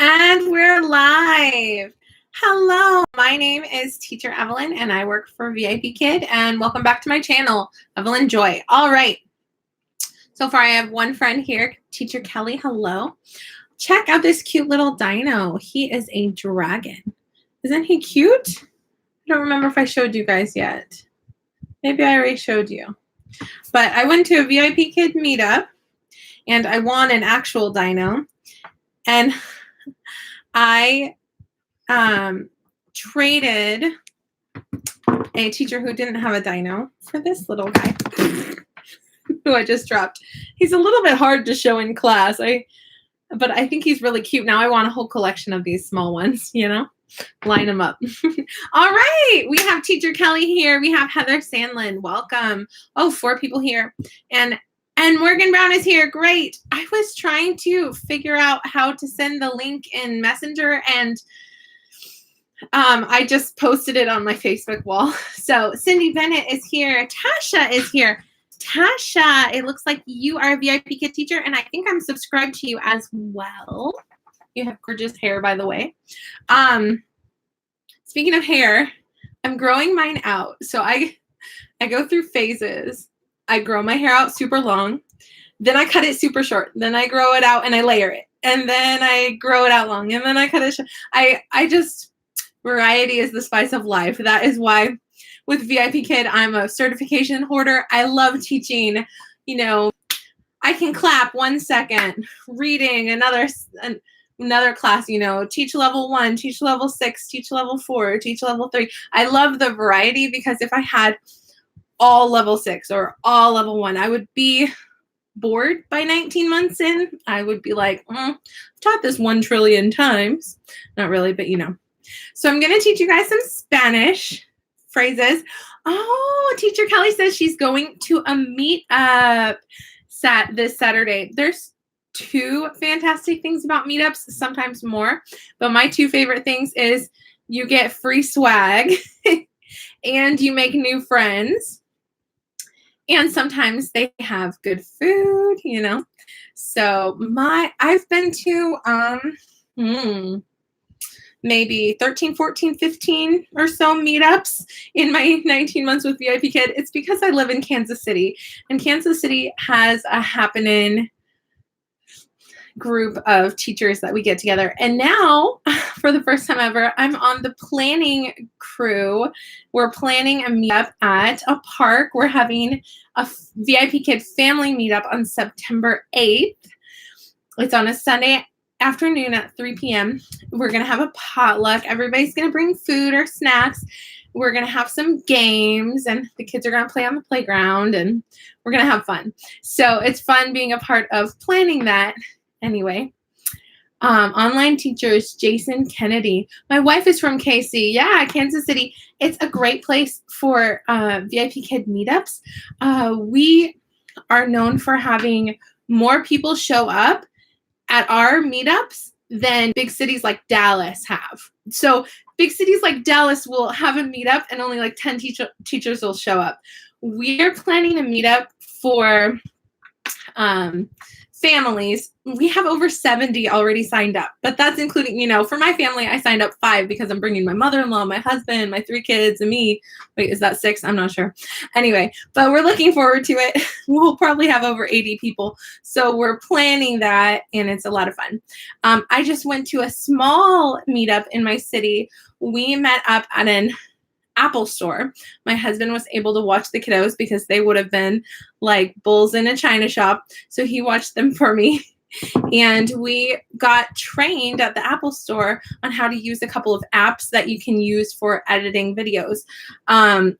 And we're live. Hello, my name is Teacher Evelyn and I work for VIPKID, and welcome back to my channel, Evelyn Joy. All right. So far I have one friend here, Teacher Kelly. Hello. Check out this cute little dino. He is a dragon. Isn't he cute? I don't remember if I showed you guys yet. Maybe I already showed you. But I went to a VIPKID meetup and I won an actual dino. And I traded a teacher who didn't have a dino for this little guy who I just dropped. He's a little bit hard to show in class, but I think he's really cute. Now I want a whole collection of these small ones, you know, line them up. All right, we have Teacher Kelly here. We have Heather Sandlin. Welcome. Oh, 4 people here. And Morgan Brown is here. Great. I was trying to figure out how to send the link in Messenger, and I just posted it on my Facebook wall. So Cindy Bennett is here. Tasha is here. Tasha, it looks like you are a VIPKID teacher, and I think I'm subscribed to you as well. You have gorgeous hair, by the way. Speaking of hair, I'm growing mine out. So I go through phases. I grow my hair out super long, then I cut it super short, then I grow it out and I layer it, and then I grow it out long, and then I cut it short. I just, variety is the spice of life. That is why with VIPKID, I'm a certification hoarder. I love teaching, you know, I can clap 1 second, reading another class, you know, teach level 1, teach level 6, teach level 4, teach level 3. I love the variety because if I had all level 6 or all level 1, I would be bored by 19 months in. I would be like, I've taught this 1 trillion times. Not really, but you know. So I'm going to teach you guys some Spanish phrases. Oh, Teacher Kelly says she's going to a meetup this Saturday. There's 2 fantastic things about meetups, sometimes more, but my 2 favorite things is you get free swag and you make new friends. And sometimes they have good food, you know. So I've been to maybe 13, 14, 15 or so meetups in my 19 months with VIPKID. It's because I live in Kansas City, and Kansas City has a happening group of teachers that we get together. And now, for the first time ever, I'm on the planning crew. We're planning a meetup at a park. We're having a VIPKID family meetup on September 8th. It's on a Sunday afternoon at 3 p.m. We're going to have a potluck. Everybody's going to bring food or snacks. We're going to have some games, and the kids are going to play on the playground, and we're going to have fun. So it's fun being a part of planning that. Anyway, online teachers, Jason Kennedy. My wife is from KC. Yeah, Kansas City. It's a great place for VIPKID meetups. We are known for having more people show up at our meetups than big cities like Dallas have. So big cities like Dallas will have a meetup and only like 10 teachers will show up. We are planning a meetup for families. We have over 70 already signed up, but that's including, you know, for my family, I signed up 5 because I'm bringing my mother-in-law, my husband, my 3 kids, and me. Wait, is that 6? I'm not sure. Anyway, but we're looking forward to it. We'll probably have over 80 people. So we're planning that, and it's a lot of fun. I just went to a small meetup in my city. We met up at an Apple store. My husband was able to watch the kiddos because they would have been like bulls in a china shop. So he watched them for me. And we got trained at the Apple store on how to use a couple of apps that you can use for editing videos.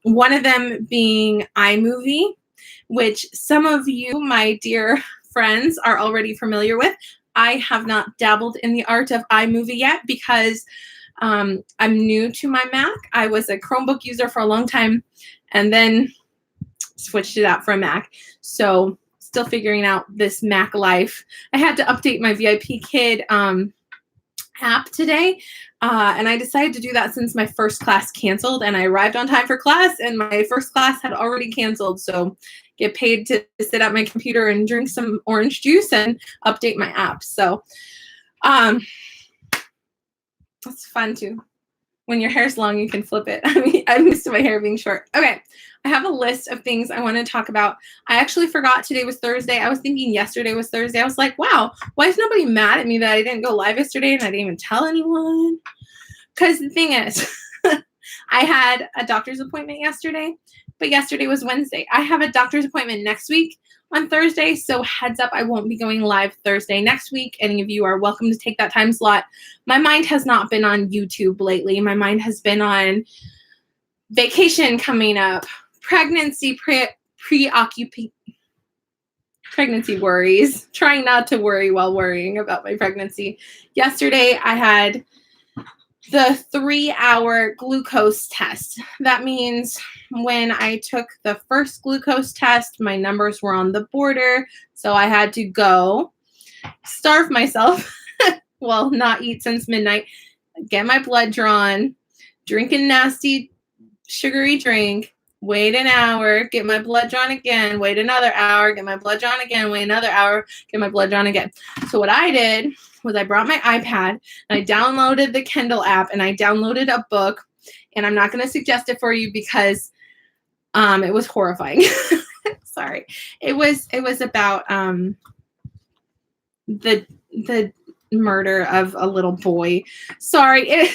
One of them being iMovie, which some of you, my dear friends, are already familiar with. I have not dabbled in the art of iMovie yet because I'm new to my Mac. I was a Chromebook user for a long time and then switched it out for a Mac. So still figuring out this Mac life. I had to update my VIPKID app today. And I decided to do that since my first class canceled, and I arrived on time for class and my first class had already canceled. So get paid to sit at my computer and drink some orange juice and update my app. So It's fun too. When your hair's long, you can flip it. I mean, I'm used to my hair being short. Okay, I have a list of things I want to talk about. I actually forgot today was Thursday. I was thinking yesterday was Thursday. I was like, wow, why is nobody mad at me that I didn't go live yesterday and I didn't even tell anyone? Because the thing is, I had a doctor's appointment yesterday, but yesterday was Wednesday. I have a doctor's appointment next week on Thursday, so heads up, I won't be going live Thursday next week. Any of you are welcome to take that time slot. My mind has not been on YouTube lately. My mind has been on vacation coming up, pregnancy pregnancy worries, trying not to worry while worrying about my pregnancy. Yesterday, I had the 3-hour glucose test. That means when I took the first glucose test, my numbers were on the border. So I had to go starve myself. Well, not eat since midnight, get my blood drawn, drink a nasty sugary drink, wait an hour, get my blood drawn again, wait another hour, get my blood drawn again, wait another hour, get my blood drawn again. So what I did was I brought my iPad and I downloaded the Kindle app and I downloaded a book, and I'm not going to suggest it for you because it was horrifying. Sorry. It was about the murder of a little boy. Sorry.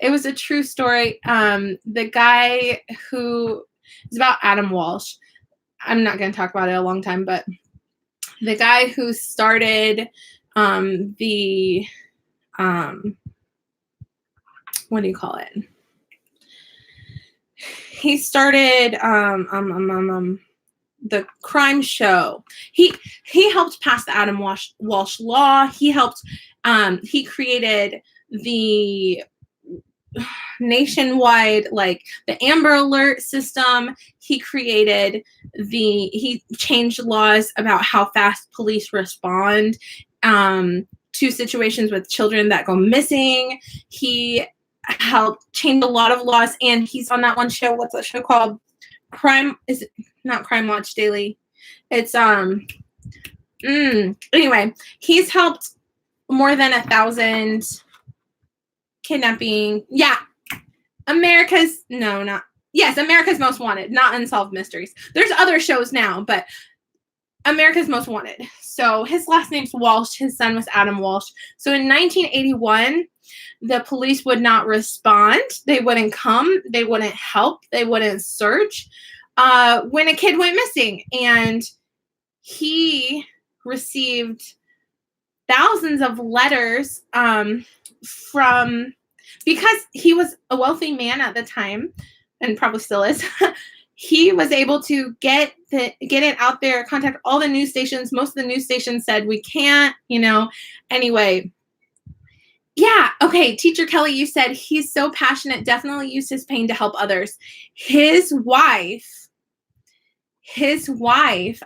It was a true story. The guy who is about Adam Walsh. I'm not going to talk about it a long time, but the guy who started the what do you call it? He started the crime show. He helped pass the Adam Walsh law. He helped. He created the nationwide, like the Amber Alert system. He changed laws about how fast police respond to situations with children that go missing. He helped change a lot of laws, and he's on that one show. What's that show called? Is it not Crime Watch Daily? It's anyway, he's helped more than 1,000 kidnapping. Yeah. America's Most Wanted, not Unsolved Mysteries. There's other shows now, but America's Most Wanted. So his last name's Walsh. His son was Adam Walsh. So in 1981, the police would not respond. They wouldn't come. They wouldn't help. They wouldn't search when a kid went missing. And he received thousands of letters because he was a wealthy man at the time, and probably still is. He was able to get it out there, contact all the news stations. Most of the news stations said, we can't, Anyway, yeah, okay, Teacher Kelly, you said he's so passionate, definitely use his pain to help others. His wife,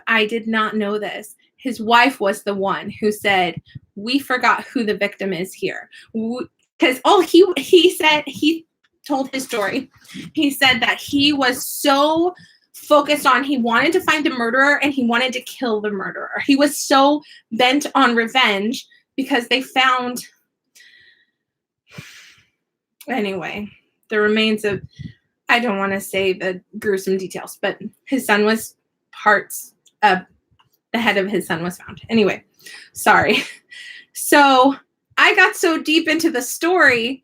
I did not know this. His wife was the one who said, we forgot who the victim is here. Because he told his story. He said that he was so focused on, he wanted to find the murderer and he wanted to kill the murderer. He was so bent on revenge because they found, anyway, the remains of, I don't want to say the gruesome details, but his son was the head of his son was found. Anyway, sorry. So I got so deep into the story,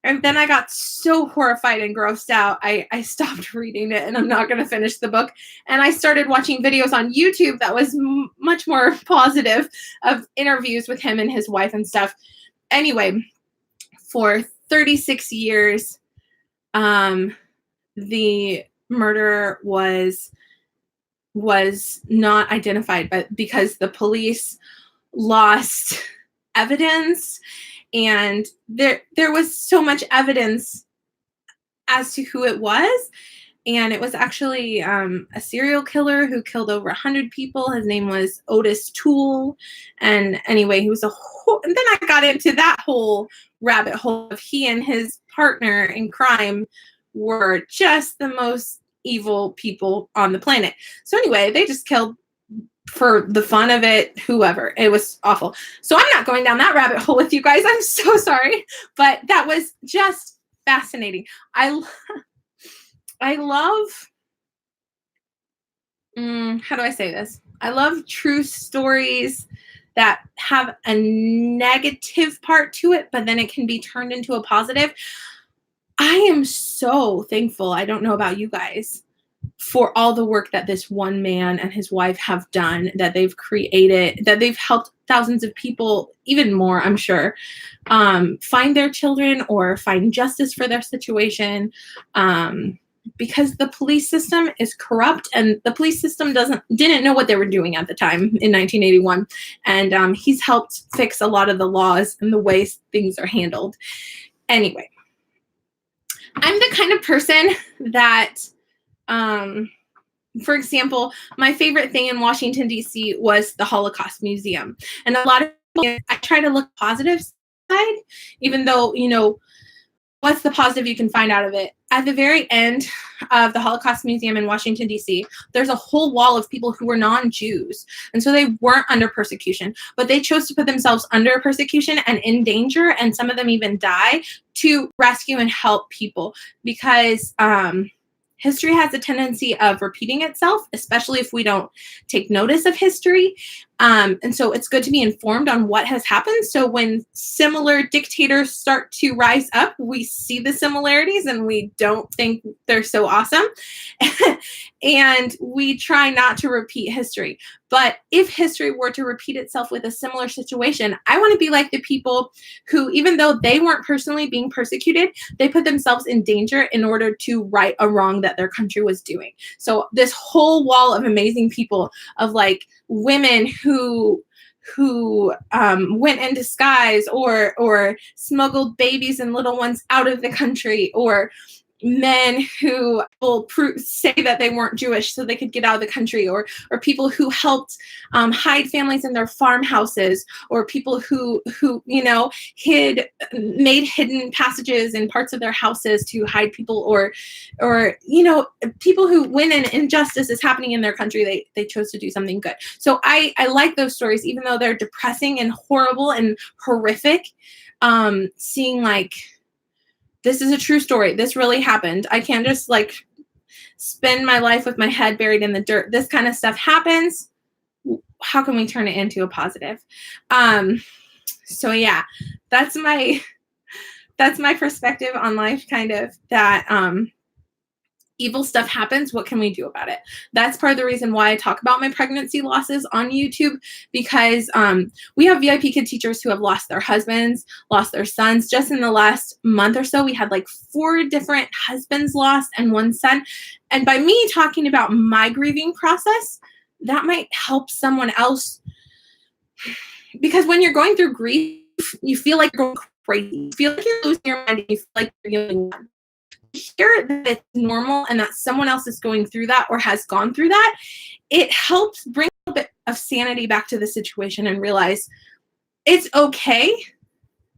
and then I got so horrified and grossed out, I stopped reading it, and I'm not going to finish the book. And I started watching videos on YouTube that was much more positive, of interviews with him and his wife and stuff. Anyway, for 36 years, the murderer was not identified, but because the police lost evidence, and there was so much evidence as to who it was, and it was actually a serial killer who killed over 100 people. His name was Otis Toole, and anyway, he was and then I got into that whole rabbit hole of he and his partner in crime were just the most evil people on the planet. So anyway, they just killed for the fun of it, whoever. It was awful. So I'm not going down that rabbit hole with you guys. I'm so sorry. But that was just fascinating. I love, how do I say this? I love true stories that have a negative part to it, but then it can be turned into a positive. I am so thankful. I don't know about you guys, for all the work that this one man and his wife have done, that they've created, that they've helped thousands of people, even more, I'm sure, find their children or find justice for their situation. Because the police system is corrupt, and the police system didn't know what they were doing at the time in 1981. And he's helped fix a lot of the laws and the ways things are handled. Anyway, I'm the kind of person that, for example, my favorite thing in Washington, D.C. was the Holocaust Museum. And a lot of people, I try to look positive side, even though, what's the positive you can find out of it? At the very end of the Holocaust Museum in Washington, D.C., there's a whole wall of people who were non-Jews. And so they weren't under persecution, but they chose to put themselves under persecution and in danger, and some of them even die, to rescue and help people. Because history has a tendency of repeating itself, especially if we don't take notice of history. And so it's good to be informed on what has happened. So when similar dictators start to rise up, we see the similarities and we don't think they're so awesome. And we try not to repeat history. But if history were to repeat itself with a similar situation, I want to be like the people who, even though they weren't personally being persecuted, they put themselves in danger in order to right a wrong that their country was doing. So this whole wall of amazing people, of like women who went in disguise or smuggled babies and little ones out of the country, or men who will say that they weren't Jewish so they could get out of the country, or people who helped hide families in their farmhouses, or people who made hidden passages in parts of their houses to hide people, or people who, when an injustice is happening in their country, they chose to do something good. So I like those stories, even though they're depressing and horrible and horrific. Seeing like, this is a true story. This really happened. I can't just like spend my life with my head buried in the dirt. This kind of stuff happens. How can we turn it into a positive? So yeah, that's my perspective on life, kind of, that evil stuff happens. What can we do about it? That's part of the reason why I talk about my pregnancy losses on YouTube, because we have VIPKID teachers who have lost their husbands, lost their sons. Just in the last month or so, we had like 4 different husbands lost and 1 son. And by me talking about my grieving process, that might help someone else. Because when you're going through grief, you feel like you're going crazy. You feel like you're losing your mind, and you feel like you're feeling one. Hear that it's normal and that someone else is going through that or has gone through that, it helps bring a little bit of sanity back to the situation and realize it's okay.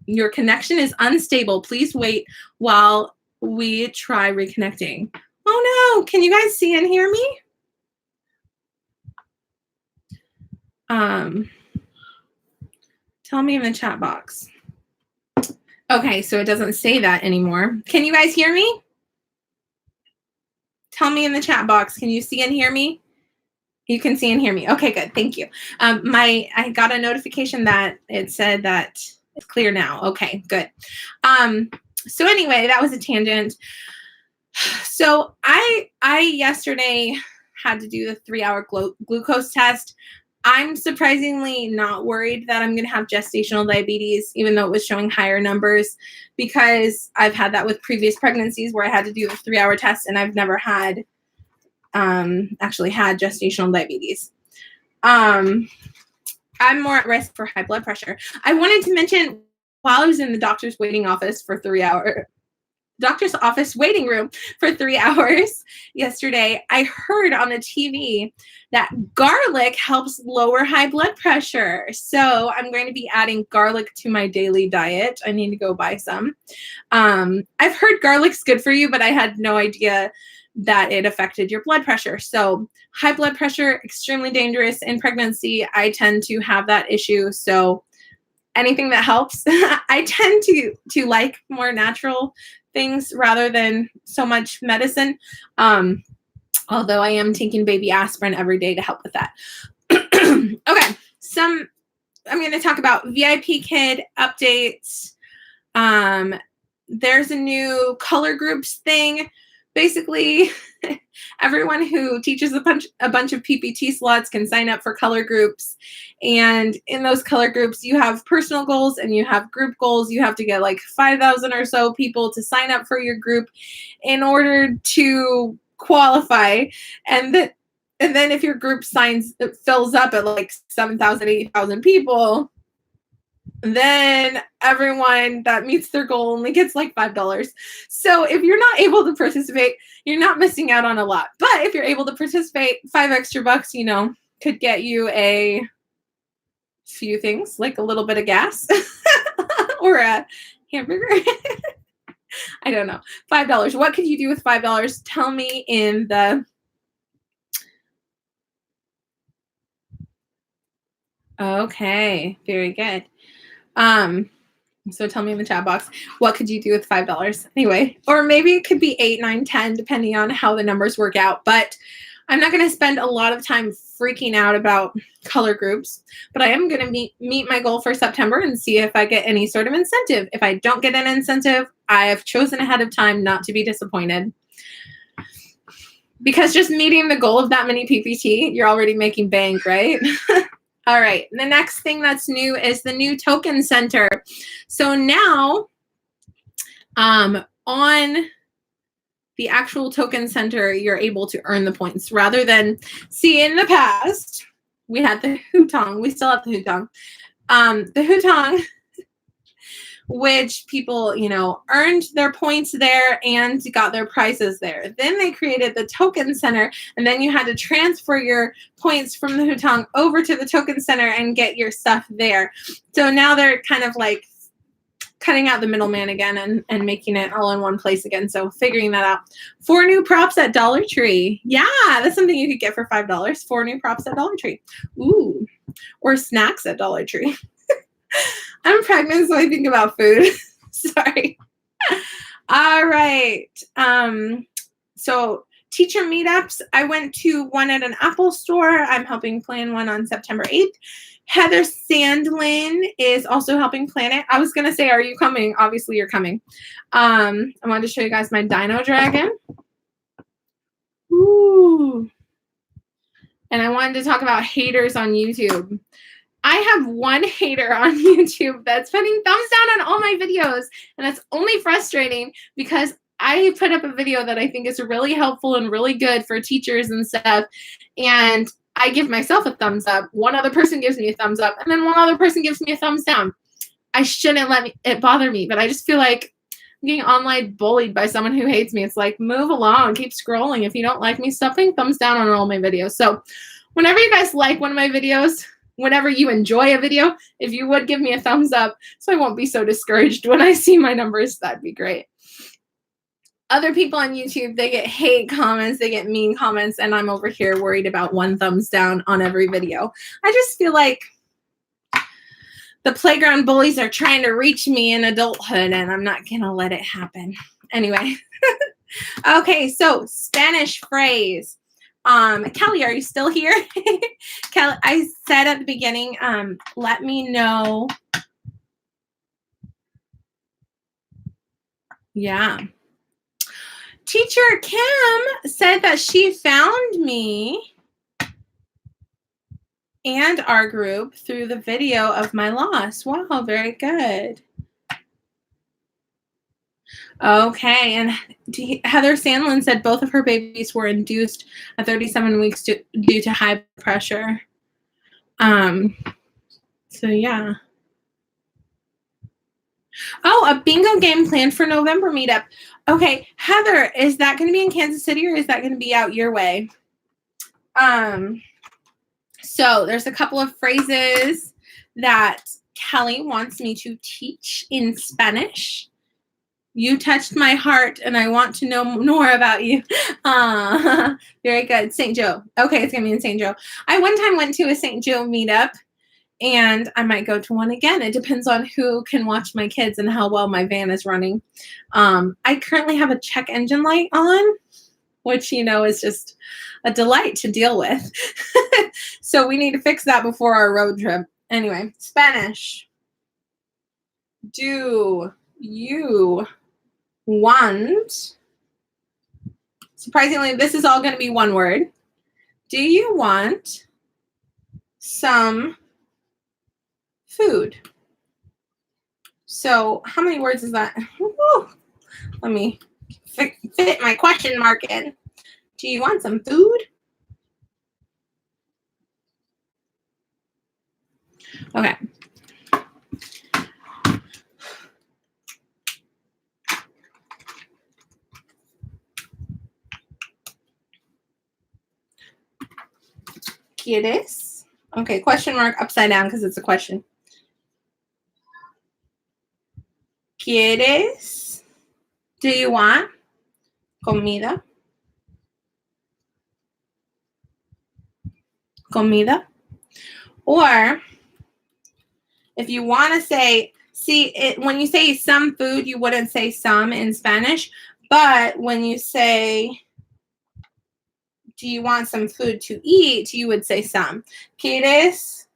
Your connection is unstable. Please wait while we try reconnecting. Oh no, can you guys see and hear me? Tell me in the chat box. Okay, so it doesn't say that anymore. Can you guys hear me? Tell me in the chat box. Can you see and hear me? You can see and hear me. Okay, good. Thank you. I got a notification that it said that it's clear now. Okay, good. So anyway, that was a tangent. So I yesterday had to do the 3-hour glucose test. I'm surprisingly not worried that I'm going to have gestational diabetes, even though it was showing higher numbers, because I've had that with previous pregnancies where I had to do the 3-hour test, and I've never had actually had gestational diabetes. I'm more at risk for high blood pressure. I wanted to mention, while I was in the doctor's waiting office for 3 hours, doctor's office waiting room for 3 hours yesterday, I heard on the TV that garlic helps lower high blood pressure. So I'm going to be adding garlic to my daily diet. I need to go buy some. I've heard garlic's good for you, but I had no idea that it affected your blood pressure. So high blood pressure, extremely dangerous in pregnancy. I tend to have that issue. So anything that helps. I tend to like more natural things rather than so much medicine. Although I am taking baby aspirin every day to help with that. Okay, I'm going to talk about VIPKID updates. There's a new color groups thing. Basically, everyone who teaches a bunch of PPT slots can sign up for color groups. And in those color groups, you have personal goals and you have group goals. You have to get like 5,000 or so people to sign up for your group in order to qualify. And then if your group fills up at like 7,000, 8,000 people, then everyone that meets their goal only gets like $5. So if you're not able to participate, you're not missing out on a lot. But if you're able to participate, $5 extra, could get you a few things, like a little bit of gas or a hamburger. I don't know. $5. What could you do with $5? Tell me in the Okay, very good. So tell me in the chat box, what could you do with $5? Anyway, or maybe it could be 8, 9, 10, depending on how the numbers work out. But I'm not going to spend a lot of time freaking out about color groups, but I am going to meet my goal for September and see if I get any sort of incentive. If I don't get an incentive, I have chosen ahead of time not to be disappointed. Because just meeting the goal of that many PPT, you're already making bank, right? All right, the next thing that's new is the new token center. So now on the actual token center, you're able to earn the points rather than, see, in the past, we had the hutong. We still have the hutong. The hutong, which people, earned their points there and got their prizes there. Then they created the token center, and then you had to transfer your points from the hutong over to the token center and get your stuff there. So now they're kind of like cutting out the middleman again and making it all in one place again. So figuring that out. 4 new props at Dollar Tree. Yeah, that's something you could get for $5. 4 new props at Dollar Tree. Ooh, or snacks at Dollar Tree. I'm pregnant, so I think about food. Sorry. All right. So teacher meetups. I went to one at an Apple store. I'm helping plan one on September 8th. Heather Sandlin is also helping plan it. I was going to say, are you coming? Obviously, you're coming. I wanted to show you guys my Dino Dragon. Ooh. And I wanted to talk about haters on YouTube. I have one hater on YouTube that's putting thumbs down on all my videos, and that's only frustrating because I put up a video that I think is really helpful and really good for teachers and stuff, and I give myself a thumbs up. One other person gives me a thumbs up, and then one other person gives me a thumbs down. I shouldn't let it bother me, but I just feel like I'm getting online bullied by someone who hates me. It's like, move along, keep scrolling. If you don't like me, stop putting thumbs down on all my videos. So whenever you guys like one of my videos, whenever you enjoy a video, if you would give me a thumbs up so I won't be so discouraged when I see my numbers, that'd be great. Other people on YouTube, they get hate comments, they get mean comments, and I'm over here worried about 1 thumbs down on every video. I just feel like the playground bullies are trying to reach me in adulthood, and I'm not going to let it happen. Anyway. Okay, so Spanish phrase. Kelly, are you still here? Kelly, I said at the beginning, let me know. Yeah. Teacher Kim said that she found me and our group through the video of my loss. Wow, very good. Okay, and Heather Sandlin said both of her babies were induced at 37 weeks due to high pressure. So yeah. Oh, a bingo game planned for November meetup. Okay, Heather, is that going to be in Kansas City or is that going to be out your way? So there's a couple of phrases that Kelly wants me to teach in Spanish. You touched my heart, and I want to know more about you. Very good. St. Joe. Okay, it's going to be in St. Joe. I one time went to a St. Joe meetup, and I might go to one again. It depends on who can watch my kids and how well my van is running. I currently have a check engine light on, which, is just a delight to deal with. So we need to fix that before our road trip. Anyway, Spanish. Do you want, surprisingly, this is all going to be one word. Do you want some food? So how many words is that? Woo. Let me fit my question mark in. Do you want some food? Okay. ¿Quieres? Okay, question mark upside down because it's a question. ¿Quieres? Do you want comida? Comida? Or if you want to say, when you say some food, you wouldn't say some in Spanish, but when you say, do you want some food to eat, you would say some. ¿Quieres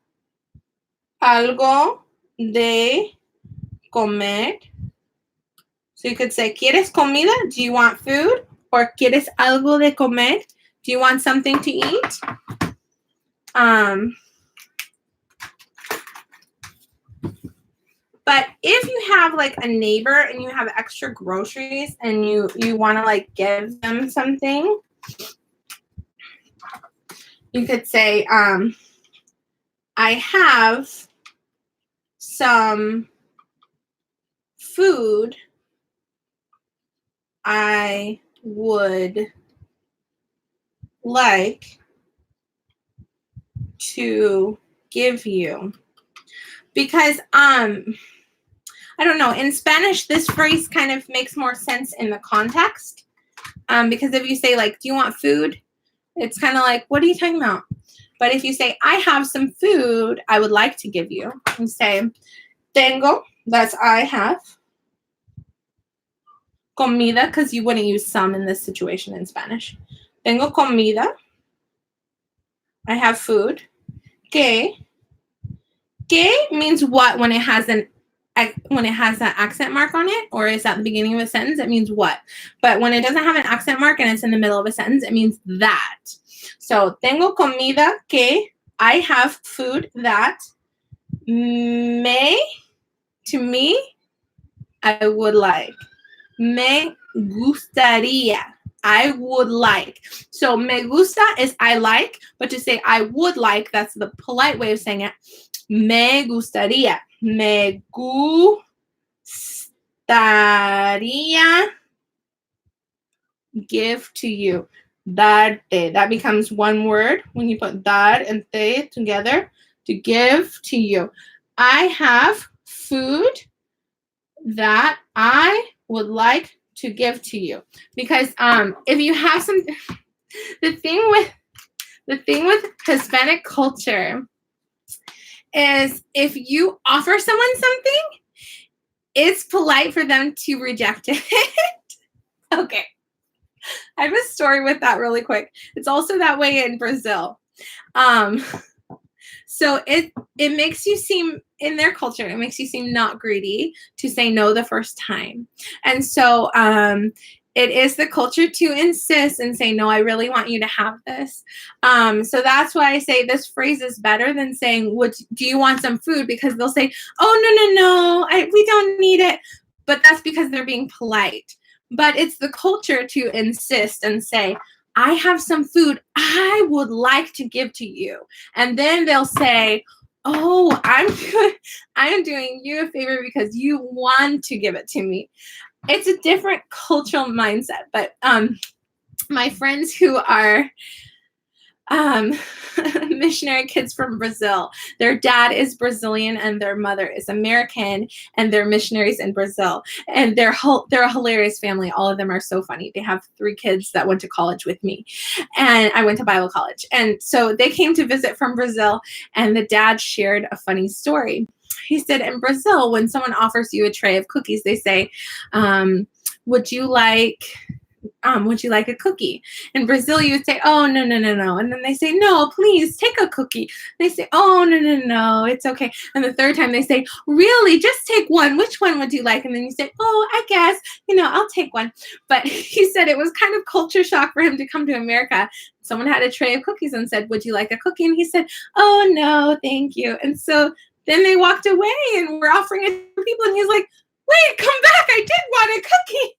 algo de comer? So you could say, ¿Quieres comida? Do you want food? Or ¿Quieres algo de comer? Do you want something to eat? But if you have like a neighbor and you have extra groceries and you want to like give them something, you could say, I have some food I would like to give you. Because I don't know, in Spanish this phrase kind of makes more sense in the context. Because if you say like, do you want food? It's kind of like, what are you talking about? But if you say, I have some food I would like to give you, you say, tengo, that's I have. Comida, because you wouldn't use some in this situation in Spanish. Tengo comida. I have food. Que means what when it has an accent mark on it, or is at the beginning of a sentence, it means what. But when it doesn't have an accent mark and it's in the middle of a sentence, it means that. So, tengo comida que, I have food that, to me, I would like. Me gustaría, I would like. So, me gusta is I like, but to say I would like, that's the polite way of saying it. Me gustaría. Me gustaría give to you. Darte. That becomes one word when you put dar and te together, to give to you. I have food that I would like to give to you. Because if you have some, the thing with Hispanic culture is if you offer someone something, it's polite for them to reject it. Okay. I have a story with that really quick. It's also that way in Brazil. So it makes you seem, in their culture, it makes you seem not greedy to say no the first time. And so it is the culture to insist and say, no, I really want you to have this. So that's why I say this phrase is better than saying, do you want some food? Because they'll say, oh, no, we don't need it. But that's because they're being polite. But it's the culture to insist and say, I have some food I would like to give to you. And then they'll say, oh, I'm doing you a favor because you want to give it to me. It's a different cultural mindset. But my friends who are um, missionary kids from Brazil. Their dad is Brazilian and their mother is American, and they're missionaries in Brazil. And they're a hilarious family. All of them are so funny. They have 3 kids that went to college with me, and I went to Bible college. And so they came to visit from Brazil, and the dad shared a funny story. He said, in Brazil, when someone offers you a tray of cookies, they say, would you like a cookie? In Brazil, you would say, oh, no, no, no, no. And then they say, no, please take a cookie. They say, oh, no, no, no, it's okay. And the third time they say, really, just take one. Which one would you like? And then you say, oh, I guess, I'll take one. But he said it was kind of culture shock for him to come to America. Someone had a tray of cookies and said, would you like a cookie? And he said, oh, no, thank you. And so then they walked away and were offering it to people. And he's like, wait, come back. I did want a cookie.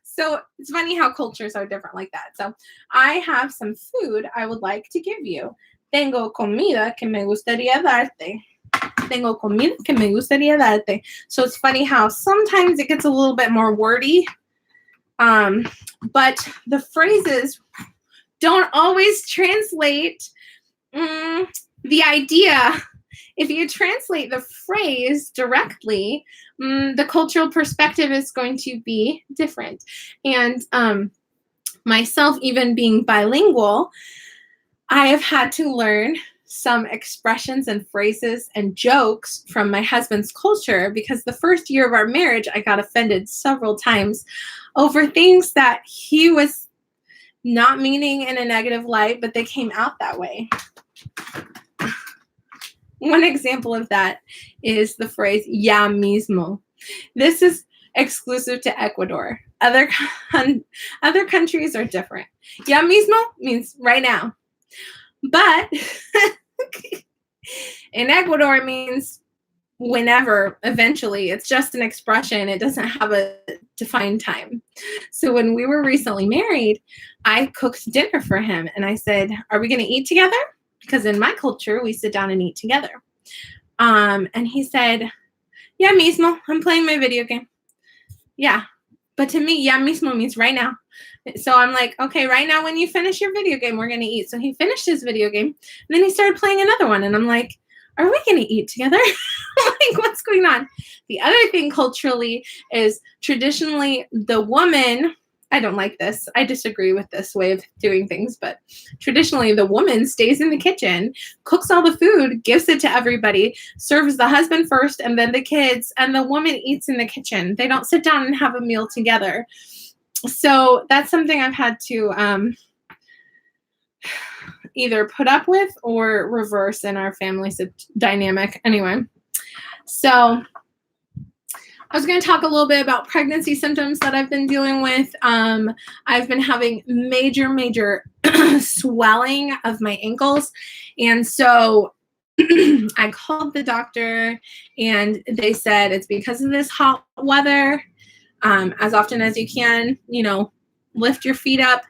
So it's funny how cultures are different like that. So I have some food I would like to give you. Tengo comida que me gustaría darte. Tengo comida que me gustaría darte. So it's funny how sometimes it gets a little bit more wordy, but the phrases don't always translate the idea. If you translate the phrase directly, the cultural perspective is going to be different. And myself, even being bilingual, I have had to learn some expressions and phrases and jokes from my husband's culture, because the first year of our marriage, I got offended several times over things that he was not meaning in a negative light, but they came out that way. One example of that is the phrase ya mismo. This is exclusive to Ecuador. Other countries are different. Ya mismo means right now. But in Ecuador, it means whenever, eventually. It's just an expression. It doesn't have a defined time. So when we were recently married, I cooked dinner for him. And I said, are we going to eat together? Because in my culture, we sit down and eat together. And he said, ya mismo, I'm playing my video game. Yeah. But to me, ya mismo means right now. So I'm like, okay, right now when you finish your video game, we're going to eat. So he finished his video game. And then he started playing another one. And I'm like, are we going to eat together? Like, what's going on? The other thing culturally is traditionally the woman, I don't like this. I disagree with this way of doing things, but traditionally the woman stays in the kitchen, cooks all the food, gives it to everybody, serves the husband first and then the kids, and the woman eats in the kitchen. They don't sit down and have a meal together. So that's something I've had to either put up with or reverse in our family dynamic. Anyway, so I was going to talk a little bit about pregnancy symptoms that I've been dealing with. I've been having major swelling of my ankles. And so I called the doctor and they said it's because of this hot weather. As often as you can, lift your feet up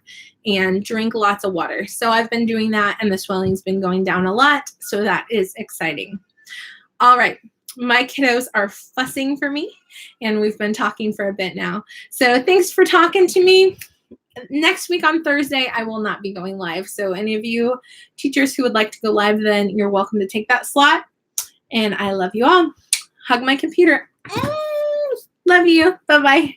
and drink lots of water. So I've been doing that and the swelling's been going down a lot. So that is exciting. All right. My kiddos are fussing for me and we've been talking for a bit now. So thanks for talking to me. Next week on Thursday, I will not be going live. So any of you teachers who would like to go live, then you're welcome to take that slot. And I love you all. Hug my computer. Love you. Bye-bye.